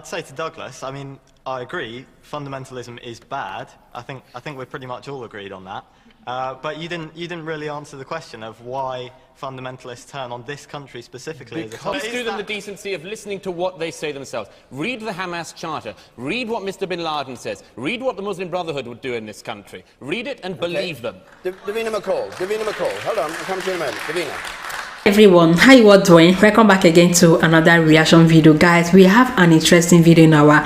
say to Douglas, I mean, I agree, fundamentalism is bad. I think we're pretty much all agreed on that. But you didn't really answer the question of why fundamentalists turn on this country specifically as a country. Please do them the decency of listening to what they say themselves. Read the Hamas Charter. Read what Mr. bin Laden says. Read what the Muslim Brotherhood would do in this country. Read it and believe them. Davina McCall. Hold on, I'll come to you in a moment. Davina. Everyone, how you all doing? Welcome back again to another reaction video. Guys, we have an interesting video in our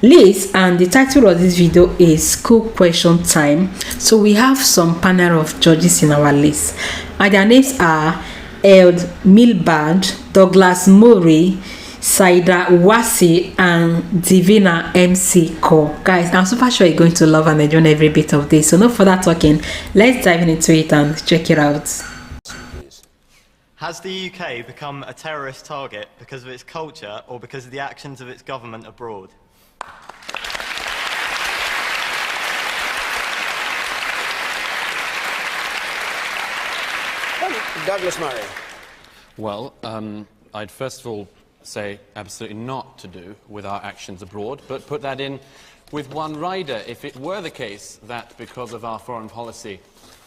list and the title of this video is School Question Time. So we have some panel of judges in our list and their names are Eld Milband, Douglas Murray, Saida Wasi and Divina MC Ko. Guys, I'm super sure you're going to love and enjoy every bit of this. So no further talking, let's dive into it and check it out. Has the UK become a terrorist target because of its culture or because of the actions of its government abroad? Douglas Murray. Well, I'd first of all say absolutely not to do with our actions abroad, but put that in with one rider. If it were the case that because of our foreign policy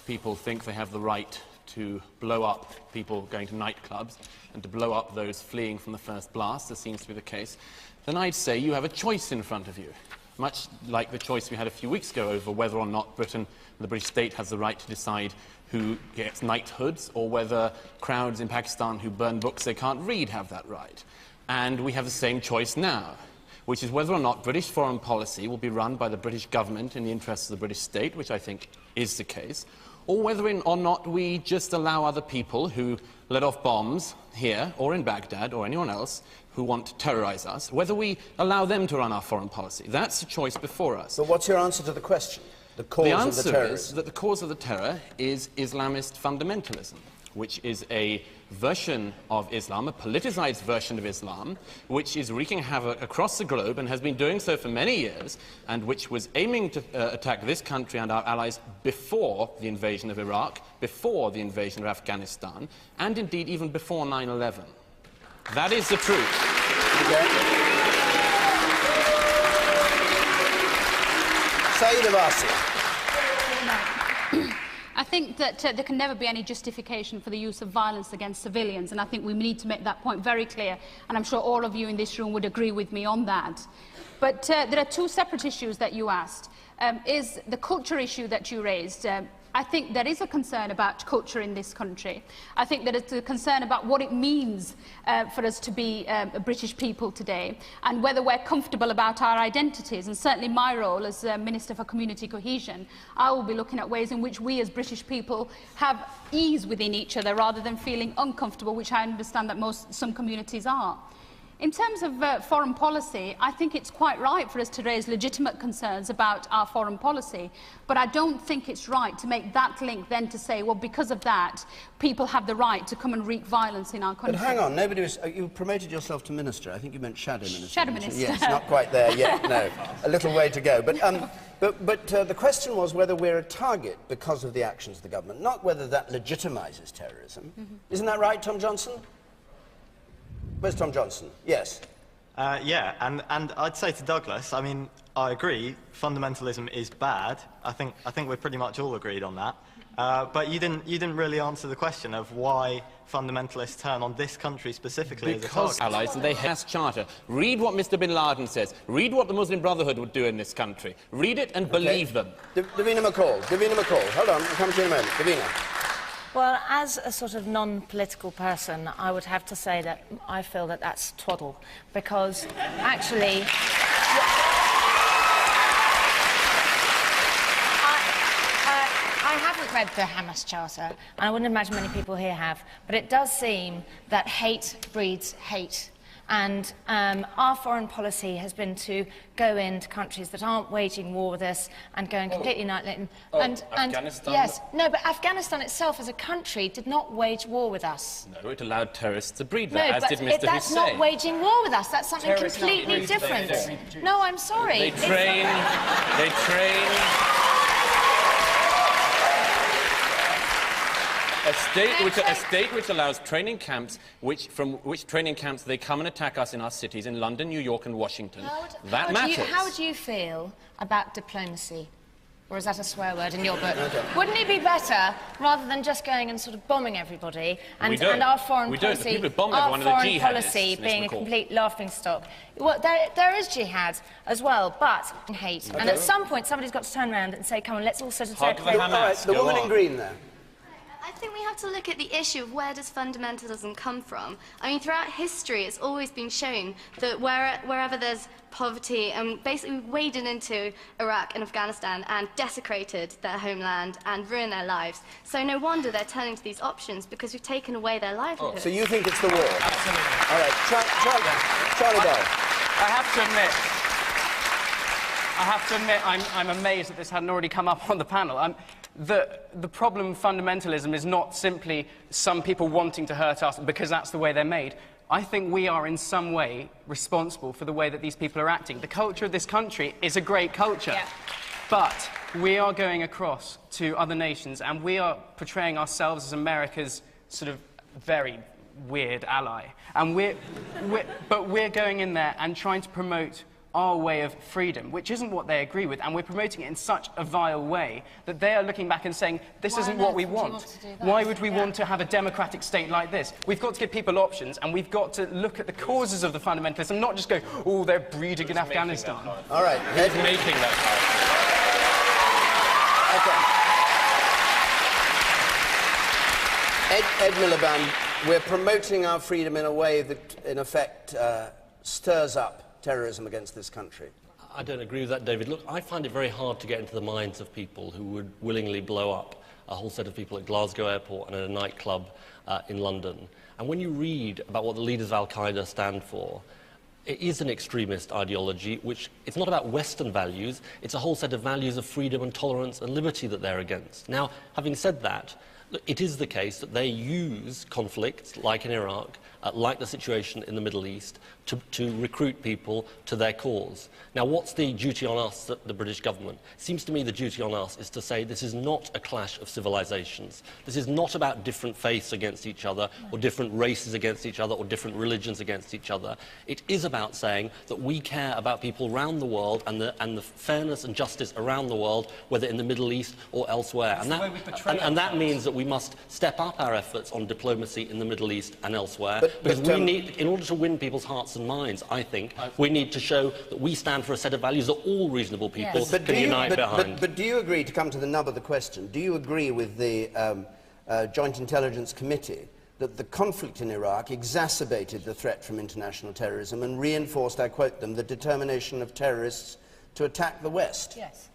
people think they have the right to blow up people going to nightclubs and to blow up those fleeing from the first blast, as seems to be the case, then I'd say you have a choice in front of you, much like the choice we had a few weeks ago over whether or not Britain, the British state, has the right to decide who gets knighthoods, or whether crowds in Pakistan who burn books they can't read have that right. And we have the same choice now, which is whether or not British foreign policy will be run by the British government in the interests of the British state, which I think is the case, or whether or not we just allow other people who let off bombs here or in Baghdad or anyone else who want to terrorize us, whether we allow them to run our foreign policy. That's the choice before us. But what's your answer to the question? The answer is that the cause of the terror is Islamist fundamentalism, which is a version of Islam, a politicized version of Islam, which is wreaking havoc across the globe and has been doing so for many years, and which was aiming to attack this country and our allies before the invasion of Iraq, before the invasion of Afghanistan, and indeed even before 9/11. That is the truth. Saida Wasi. I think that there can never be any justification for the use of violence against civilians, and I think we need to make that point very clear, and I'm sure all of you in this room would agree with me on that. But there are two separate issues that you asked. Is the culture issue that you raised. I think there is a concern about culture in this country. I think that it's a concern about what it means for us to be a British people today, and whether we're comfortable about our identities. And certainly my role as Minister for Community Cohesion, I will be looking at ways in which we as British people have ease within each other rather than feeling uncomfortable, which I understand that some communities are. In terms of foreign policy, I think it's quite right for us to raise legitimate concerns about our foreign policy, but I don't think it's right to make that link then to say, well, because of that, people have the right to come and wreak violence in our country. But hang on, nobody was... you promoted yourself to minister. I think you meant shadow minister. Shadow minister. Yes, not quite there yet, no. A little way to go. But the question was whether we're a target because of the actions of the government, not whether that legitimizes terrorism. Isn't that right, Tom Johnson? Where's Tom Johnson? Yes. Yeah, and I'd say to Douglas, I mean, I agree, fundamentalism is bad. I think we're pretty much all agreed on that. But you didn't really answer the question of why fundamentalists turn on this country specifically as a target. Allies, and they have a charter. Read what Mr. bin Laden says. Read what the Muslim Brotherhood would do in this country. Read it and believe them. Davina McCall. Hold on, I'll come to you in a moment. Davina. Well, as a sort of non-political person, I would have to say that I feel that that's twaddle, because actually... I haven't read the Hamas Charter, and I wouldn't imagine many people here have, but it does seem that hate breeds hate. And our foreign policy has been to go into countries that aren't waging war with us and going completely nightly. Afghanistan? Yes, no, but Afghanistan itself as a country did not wage war with us. No, it allowed terrorists to breed No, that, as did Mr. Hussein. That's not waging war with us. That's something completely different. No, I'm sorry. They train. A state which allows training camps, from which training camps they come and attack us in our cities, in London, New York and Washington. That matters. How would you feel about diplomacy? Or is that a swear word in your book? Okay. Wouldn't it be better, rather than just going and sort of bombing everybody, and our foreign policy, being a complete laughingstock? Well, there is jihad as well, but hate. Okay. And at some point, somebody's got to turn around and say, come on, let's all sort of... All right, the woman in green there. I think we have to look at the issue of where does fundamentalism come from. I mean, throughout history, it's always been shown that wherever there's poverty, and basically waded into Iraq and Afghanistan and desecrated their homeland and ruined their lives. So no wonder they're turning to these options, because we've taken away their livelihood. So you think it's the war? Absolutely. All right, Charlie Bell. I have to admit, I'm amazed that this hadn't already come up on the panel. The problem with fundamentalism is not simply some people wanting to hurt us because that's the way they're made. I think we are in some way responsible for the way that these people are acting. The culture of this country is a great culture. Yeah. But we are going across to other nations and we are portraying ourselves as America's sort of very weird ally. And but we're going in there and trying to promote our way of freedom, which isn't what they agree with, and we're promoting it in such a vile way that they are looking back and saying, this isn't what we want. Why would we want to have a democratic state like this? We've got to give people options, and we've got to look at the causes of the fundamentalism, not just go, oh, they're breeding in Afghanistan. All right. Who's making that Okay. Ed Miliband, we're promoting our freedom in a way that, in effect, stirs up terrorism against this country. I don't agree with that, David. Look, I find it very hard to get into the minds of people who would willingly blow up a whole set of people at Glasgow airport and at a nightclub in London. And when you read about what the leaders of Al-Qaeda stand for, it is an extremist ideology, which it's not about Western values, it's a whole set of values of freedom and tolerance and liberty that they're against. Now, having said that, it is the case that they use conflicts, like in Iraq, like the situation in the Middle East, to recruit people to their cause. Now, what's the duty on us, the British government? It seems to me the duty on us is to say this is not a clash of civilizations. This is not about different faiths against each other, or different races against each other, or different religions against each other. It is about saying that we care about people around the world and the fairness and justice around the world, whether in the Middle East or elsewhere. And that means that we must step up our efforts on diplomacy in the Middle East and elsewhere, because we need, in order to win people's hearts and minds, I think, we need to show that we stand for a set of values that all reasonable people can unite behind. But do you agree, to come to the nub of the question, do you agree with the Joint Intelligence Committee that the conflict in Iraq exacerbated the threat from international terrorism and reinforced, I quote them, the determination of terrorists to attack the West? Yes.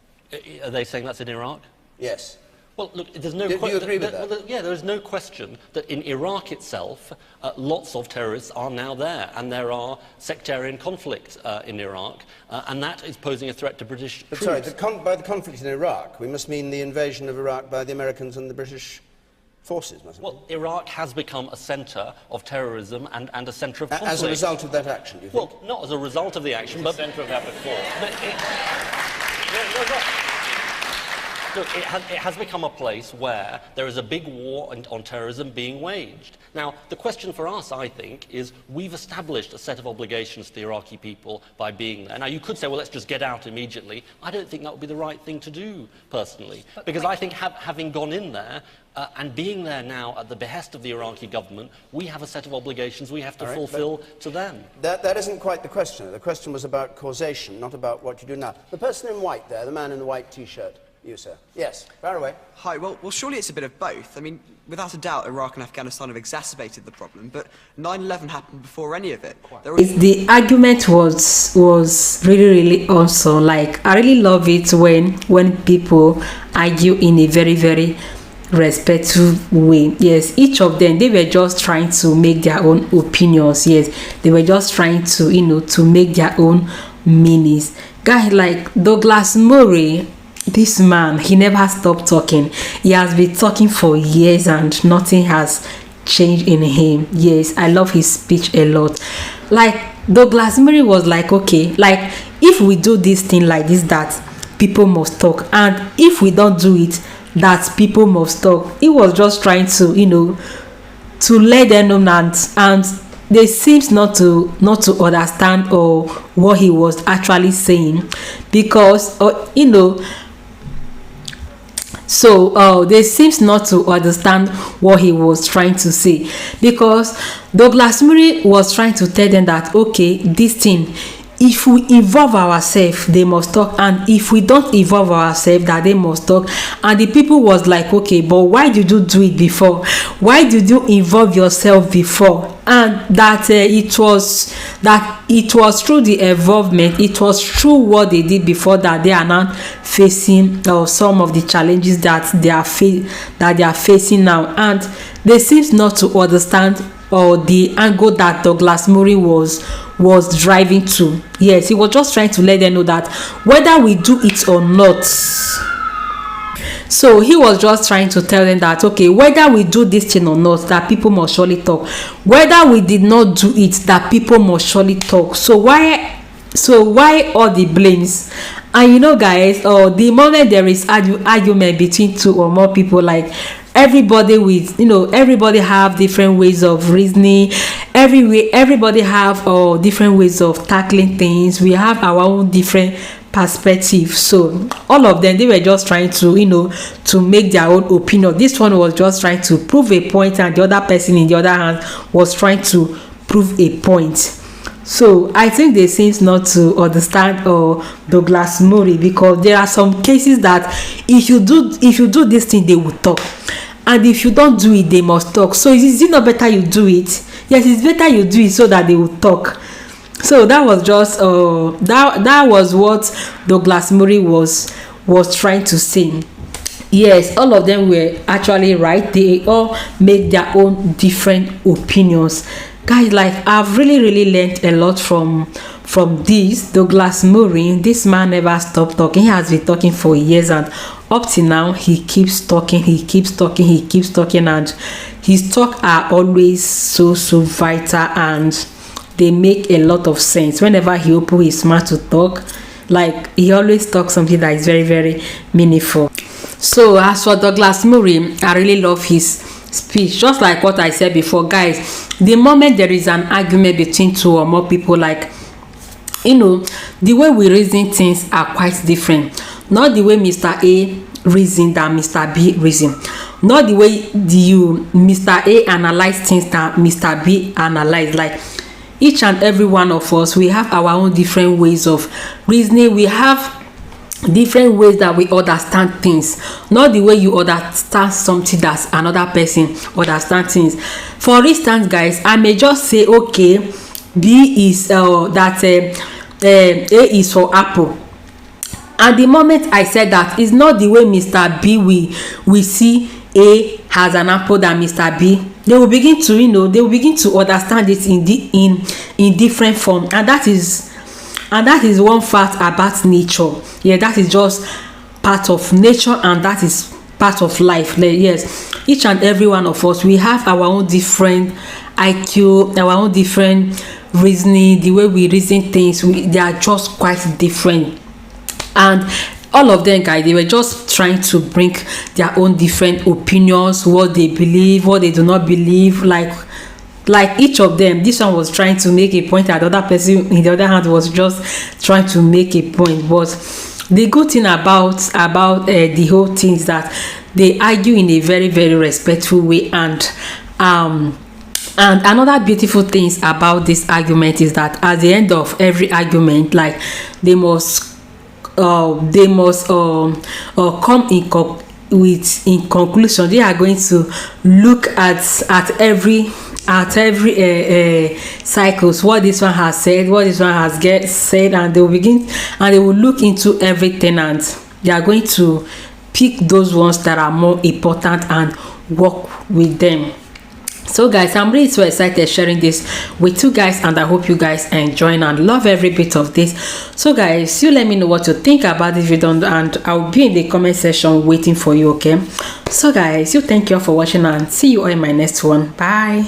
Are they saying that's in Iraq? Yes. Well, look, there's no question. Do you agree with that? Well, yeah, there is no question that in Iraq itself, lots of terrorists are now there, and there are sectarian conflict in Iraq, and that is posing a threat to British troops. Sorry, by the conflict in Iraq, we must mean the invasion of Iraq by the Americans and the British forces, mustn't we? Well, Iraq has become a centre of terrorism and a centre of conflict. As a result of that action, do you think? Well, not as a result of the action, but... centre of that before. Look, it has become a place where there is a big war on terrorism being waged. Now, the question for us, I think, is we've established a set of obligations to the Iraqi people by being there. Now, you could say, well, let's just get out immediately. I don't think that would be the right thing to do, personally, because I think having gone in there and being there now at the behest of the Iraqi government, we have a set of obligations we have to fulfil to them. That isn't quite the question. The question was about causation, not about what you do now. The person in white there, the man in the white T-shirt. You, sir. Yes, far away. Hi, well, surely it's a bit of both. I mean, without a doubt, Iraq and Afghanistan have exacerbated the problem, but 9/11 happened before any of it. The argument was really awesome. Like, I really love it when people argue in a very, very respectful way. Yes, each of them, they were just trying to make their own opinions. Yes, they were just trying to, to make their own meanings. Guys like Douglas Murray, this man, he never stopped talking. He has been talking for years and nothing has changed in him. Yes, I love his speech a lot. Like, Douglas Murray was like, okay, like, if we do this thing like this, that people must talk, and if we don't do it, that people must talk. He was just trying to, to let them know, and they seems not to understand or what he was actually saying, because so they seems not to understand what he was trying to say, because Douglas Murray was trying to tell them that, okay, this thing, if we involve ourselves, they must talk, and if we don't involve ourselves, that they must talk. And the people was like, okay, but why did you do it before? Why did you involve yourself before? And that it was through the involvement, it was through what they did before, that they are now facing some of the challenges that they are facing now. And they seems not to understand the angle that Douglas Murray was driving to. Yes, he was just trying to let them know that whether we do it or not. So he was just trying to tell them that, okay, whether we do this thing or not, that people must surely talk. Whether we did not do it, that people must surely talk. So why all the blames? And guys, the moment there is argument between two or more people, like everybody everybody have different ways of reasoning. Everybody have different ways of tackling things. We have our own different perspective. So all of them, they were just trying to to make their own opinion. This one was just trying to prove a point, and the other person in the other hand was trying to prove a point. So I think they seems not to understand Douglas Murray, because there are some cases that if you do this thing, they will talk, and if you don't do it, they must talk. So is it not better you do it? Yes, it's better you do it so that they will talk. So that was just that was what Douglas Murray was trying to say. Yes, all of them were actually right. They all made their own different opinions. Guys, like, I've really learned a lot from this Douglas Murray. This man never stopped talking. He has been talking for years, and up till now he keeps talking, and his talk are always so vital, and they make a lot of sense. Whenever he opens his mouth to talk, like, he always talks something that is very meaningful. So as for Douglas Murray, I really love his speech. Just like what I said before, guys, the moment there is an argument between two or more people, like, the way we reason things are quite different. Not the way Mr. A reason than Mr. B reason. Not the way Mr. A analyze things that Mr. B analyze. Like, each and every one of us, we have our own different ways of reasoning. We have different ways that we understand things, not the way you understand something that another person understands things. For instance, guys, I may just say, okay, B is A is for apple, and the moment I said that, is not the way Mr. B we see A has an apple than Mr. B. They will begin to understand it in different form, and that is one fact about nature. Yeah, that is just part of nature, and that is part of life. Yes, each and every one of us, we have our own different IQ, our own different reasoning. The way we reason things, they are just quite different. And all of them, guys, they were just trying to bring their own different opinions, what they believe, what they do not believe. Like each of them, this one was trying to make a point, and the other person in the other hand was just trying to make a point. But the good thing about the whole thing is that they argue in a very respectful way. And another beautiful things about this argument is that at the end of every argument, like, they must come in conclusion. They are going to look at every cycles, what this one has said, what this one has said, and they will look into everything, and they are going to pick those ones that are more important and work with them. So guys, I'm really so excited sharing this with you guys, and I hope you guys enjoy and love every bit of this. So guys, you let me know what you think about this video, and I'll be in the comment section waiting for you. Okay, so guys, you thank you all for watching, and see you all in my next one. Bye.